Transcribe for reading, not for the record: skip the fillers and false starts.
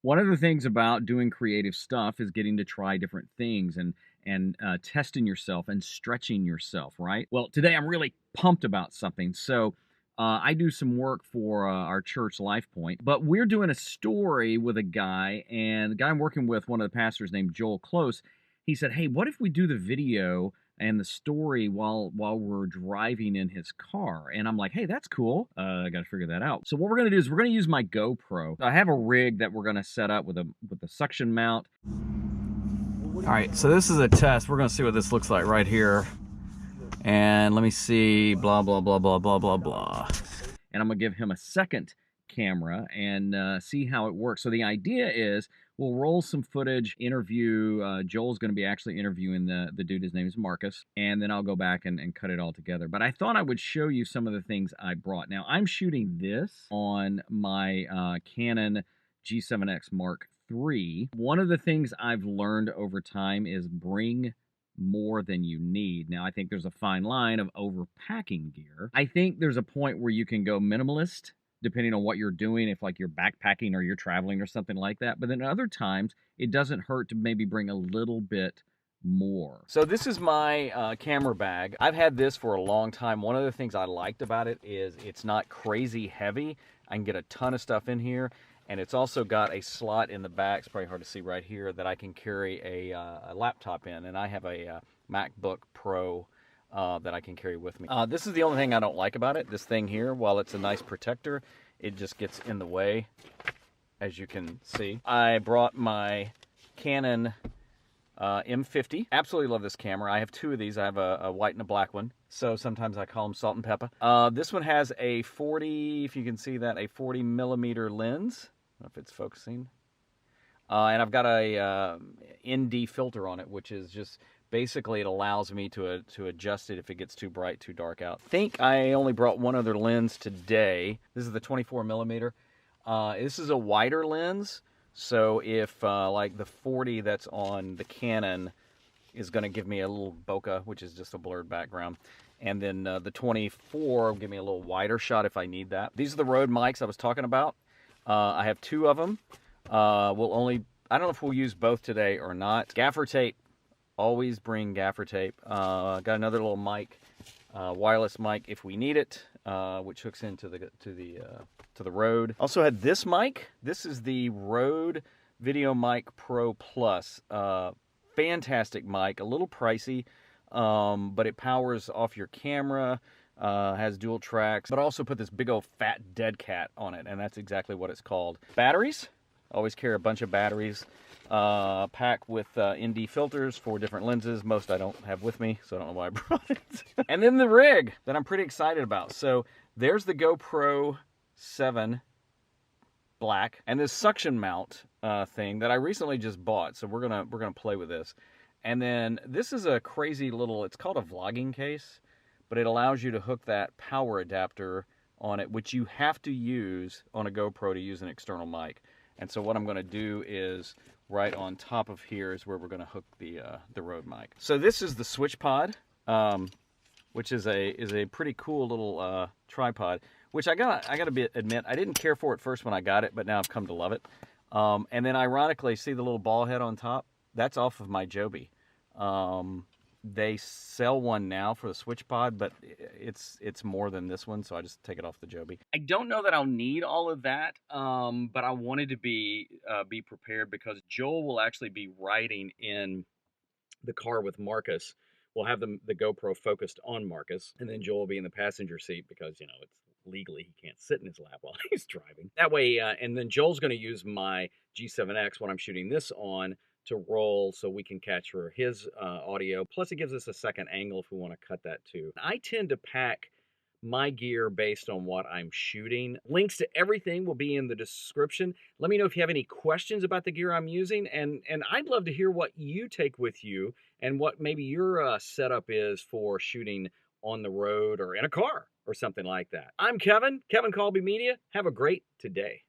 One of the things about doing creative stuff is getting to try different things and testing yourself and stretching yourself, right? Well, today I'm really pumped about something. So I do some work for our church, Life Point, but we're doing a story with a guy, and the guy I'm working with, one of the pastors named Joel Close, he said, "Hey, what if we do the video and the story while we're driving in his car?" And I'm like, "Hey, that's cool. I got to figure that out." So what we're gonna do is we're gonna use my GoPro. I have a rig that we're gonna set up with a suction mount. All right, so this is a test. We're gonna see what this looks like right here. And let me see, blah blah blah blah blah blah blah. And I'm gonna give him a second camera and see how it works. So the idea is we'll roll some footage, interview. Joel's going to be actually interviewing the dude. His name is Marcus. And then I'll go back and cut it all together. But I thought I would show you some of the things I brought. Now, I'm shooting this on my Canon G7X Mark III. One of the things I've learned over time is bring more than you need. Now, I think there's a fine line of overpacking gear. I think there's a point where you can go minimalist depending on what you're doing, if like you're backpacking or you're traveling or something like that. But then other times, it doesn't hurt to maybe bring a little bit more. So this is my camera bag. I've had this for a long time. One of the things I liked about it is it's not crazy heavy. I can get a ton of stuff in here. And it's also got a slot in the back, it's probably hard to see right here, that I can carry a laptop in. And I have a MacBook Pro that I can carry with me. This is the only thing I don't like about it. This thing here, while it's a nice protector, it just gets in the way, as you can see. I brought my Canon M50. Absolutely love this camera. I have two of these. I have a white and a black one. So sometimes I call them salt and pepper. This one has a 40, if you can see that, a 40 millimeter lens. I don't know if it's focusing. And I've got a ND filter on it, which is just basically it allows me to adjust it if it gets too bright, too dark out. I think I only brought one other lens today. This is the 24 millimeter. This is a wider lens. So if like the 40 that's on the Canon is going to give me a little bokeh, which is just a blurred background. And then the 24 will give me a little wider shot if I need that. These are the Rode mics I was talking about. I have two of them. I don't know if we'll use both today or not. Gaffer tape. Always bring gaffer tape. Got another little mic, wireless mic if we need it, which hooks into the Rode. Also had this mic. This is the Rode Video Mic Pro Plus. Fantastic mic, a little pricey, but it powers off your camera, has dual tracks, but also put this big old fat dead cat on it, and that's exactly what it's called. Batteries, always carry a bunch of batteries. Pack with ND filters for different lenses. Most I don't have with me, so I don't know why I brought it. And then the rig that I'm pretty excited about. So there's the GoPro 7 Black, and this suction mount thing that I recently just bought. So we're gonna play with this. And then this is a crazy little, it's called a vlogging case, but it allows you to hook that power adapter on it, which you have to use on a GoPro to use an external mic. And so what I'm gonna do is right on top of here is where we're gonna hook the Rode mic. So this is the switch pod, which is a pretty cool little tripod, which I gotta admit, I didn't care for it first when I got it, but now I've come to love it. And then ironically, see the little ball head on top? That's off of my Joby. They sell one now for the switch pod, but it's more than this one, so I just take it off the Joby. I don't know that I'll need all of that, but I wanted to be prepared because Joel will actually be riding in the car with Marcus. We'll have the GoPro focused on Marcus, and then Joel will be in the passenger seat because, you know, it's legally he can't sit in his lap while he's driving. That way, and then Joel's going to use my G7X when I'm shooting this on to roll so we can capture his audio. Plus, it gives us a second angle if we want to cut that too. I tend to pack my gear based on what I'm shooting. Links to everything will be in the description. Let me know if you have any questions about the gear I'm using, and I'd love to hear what you take with you and what maybe your setup is for shooting on the road or in a car or something like that. I'm Kevin Kolbe Media. Have a great today.